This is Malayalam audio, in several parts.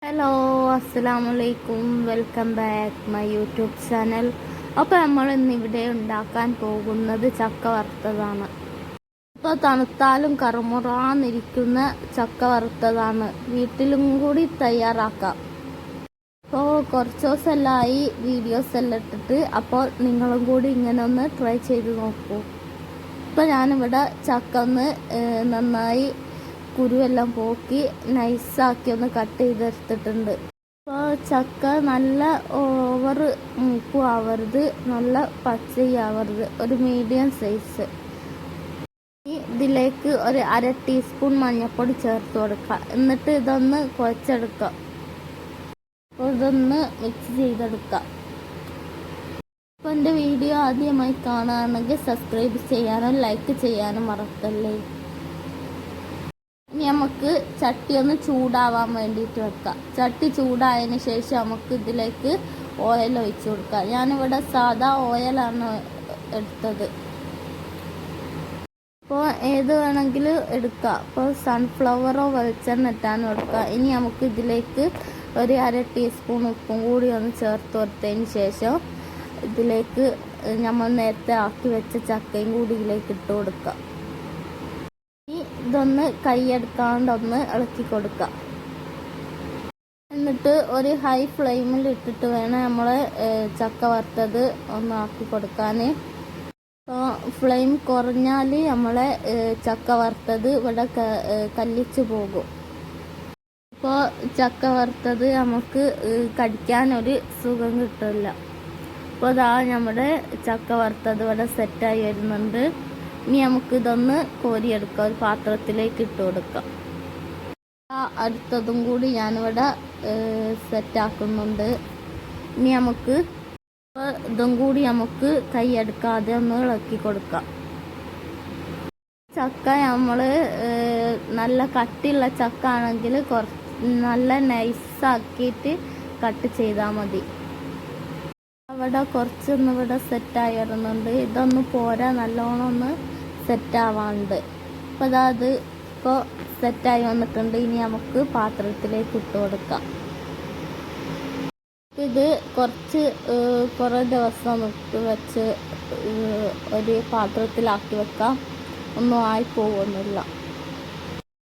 ഹലോ, അസ്സലാമലൈക്കും. Welcome back my YouTube channel. അപ്പോൾ നമ്മൾ ഇന്നിവിടെ ഉണ്ടാക്കാൻ പോകുന്നത് ചക്ക വറുത്തതാണ്. ഇപ്പോൾ തണുത്താലും കറുമുറാന്നിരിക്കുന്ന ചക്ക വറുത്തതാണ്. വീട്ടിലും കൂടി തയ്യാറാക്കാം. അപ്പോൾ കുറച്ച് ദിവസമെല്ലാമായി വീഡിയോസ് എല്ലാം ഇട്ടിട്ട്. അപ്പോൾ നിങ്ങളും കൂടി ഇങ്ങനെ ഒന്ന് ട്രൈ ചെയ്ത് നോക്കൂ. ഇപ്പോൾ ഞാനിവിടെ ചക്ക ഒന്ന് നന്നായി കുരുവെല്ലാം പോക്കി നൈസാക്കി ഒന്ന് കട്ട് ചെയ്തെടുത്തിട്ടുണ്ട്. അപ്പോൾ ചക്ക നല്ല ഓവർ മൂപ്പും ആവരുത്, നല്ല പച്ചയാവരുത്, ഒരു മീഡിയം സൈസ്. ഇതിലേക്ക് ഒരു 1/2 ടീസ്പൂൺ മഞ്ഞൾപ്പൊടി ചേർത്ത് കൊടുക്കുക. എന്നിട്ട് ഇതൊന്ന് കുഴച്ചെടുക്കുക. അപ്പോൾ ഇതൊന്ന് മിക്സ് ചെയ്തെടുക്കുക. അപ്പോൾ എൻ്റെ വീഡിയോ ആദ്യമായി കാണുകയാണെങ്കിൽ സബ്സ്ക്രൈബ് ചെയ്യാനും ലൈക്ക് ചെയ്യാനും മറക്കല്ലേ. ഇനി നമുക്ക് ചട്ടി ഒന്ന് ചൂടാവാൻ വേണ്ടിയിട്ട് വെക്കാം. ചട്ടി ചൂടായതിന് ശേഷം നമുക്ക് ഇതിലേക്ക് ഓയിൽ ഒഴിച്ച് കൊടുക്കാം. ഞാനിവിടെ സാദാ ഓയിലാണ് എടുത്തത്. അപ്പോൾ ഏത് വേണമെങ്കിലും എടുക്കാം. അപ്പോൾ സൺഫ്ലവറോ വെളിച്ചെണ്ണ ഇട്ടാണ് എടുക്കുക. ഇനി നമുക്ക് ഇതിലേക്ക് ഒരു 1/2 ടീസ്പൂൺ ഉപ്പും കൂടി ഒന്ന് ചേർത്ത് കൊടുത്തതിന് ശേഷം ഇതിലേക്ക് നമ്മൾ നേരത്തെ ആക്കി വെച്ച ചക്കയും കൂടി ഇതിലേക്ക് ഇട്ട് കൊടുക്കുക. ഇതൊന്ന് കൈയെടുക്കാണ്ടൊന്ന് ഇളക്കി കൊടുക്കുക. എന്നിട്ട് ഒരു ഹൈ ഫ്ലെയിമിൽ ഇട്ടിട്ട് വേണം നമ്മൾ ചക്ക വറുത്തത് ഒന്ന് ആക്കി കൊടുക്കാൻ. അപ്പോൾ ഫ്ലെയിം കുറഞ്ഞാൽ നമ്മളെ ചക്ക വറുത്തത് ഇവിടെ കല്ലിച്ച് പോകും. അപ്പോൾ ചക്ക വറുത്തത് നമുക്ക് കടിക്കാനൊരു സുഖം കിട്ടില്ല. അപ്പോൾ അതാ നമ്മുടെ ചക്ക വറുത്തത് ഇവിടെ സെറ്റായി വരുന്നുണ്ട്. ഇനി നമുക്ക് ഇതൊന്ന് കോരിയെടുക്കാം, ഒരു പാത്രത്തിലേക്ക് ഇട്ട് കൊടുക്കാം. അടുത്തതും കൂടി ഞാനിവിടെ സെറ്റാക്കുന്നുണ്ട്. ഇനി നമുക്ക് ഇതും കൂടി നമുക്ക് കൈയെടുക്കാതെ ഒന്ന് ഇളക്കി കൊടുക്കാം. ചക്ക നമ്മൾ നല്ല കട്ടിയുള്ള ചക്ക ആണെങ്കിൽ നല്ല നൈസാക്കിയിട്ട് കട്ട് ചെയ്താൽ മതി. അവിടെ കുറച്ചൊന്നും ഇവിടെ സെറ്റായി വരുന്നുണ്ട്. ഇതൊന്ന് പോരാ, നല്ലോണം ഒന്ന് സെറ്റാവാണ്ട്. അപ്പോൾ അത് ഇപ്പോൾ സെറ്റായി വന്നിട്ടുണ്ട്. ഇനി നമുക്ക് പാത്രത്തിലേക്ക് ഇട്ട് കൊടുക്കാം. ഇത് കുറേ ദിവസം വെച്ച് ഒരു പാത്രത്തിലാക്കി വെക്കാം. ഒന്നും ആയിപ്പോകുന്നില്ല.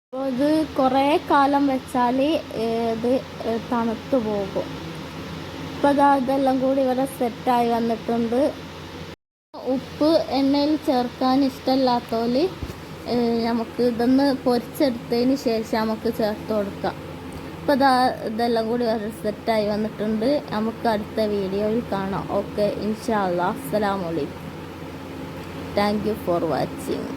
അപ്പോൾ ഇത് കുറേ കാലം വെച്ചാൽ ഇത് തണുത്ത് പോകും. അപ്പോൾ ഇതെല്ലാം കൂടി ഇവിടെ സെറ്റായി വന്നിട്ടുണ്ട്. ഉപ്പ് എണ്ണയിൽ ചേർക്കാൻ ഇഷ്ടമില്ലാത്തവർ നമുക്ക് ഇതൊന്ന് പൊരിച്ചെടുത്തതിന് ശേഷം നമുക്ക് ചേർത്ത് കൊടുക്കാം. അപ്പോൾ ഇതെല്ലാം കൂടി വളരെ സെറ്റായി വന്നിട്ടുണ്ട്. നമുക്ക് അടുത്ത വീഡിയോയിൽ കാണാം. ഓക്കെ, ഇൻഷാ അല്ലാഹ്. അസ്സലാമു അലൈക്കും. Thank you for watching.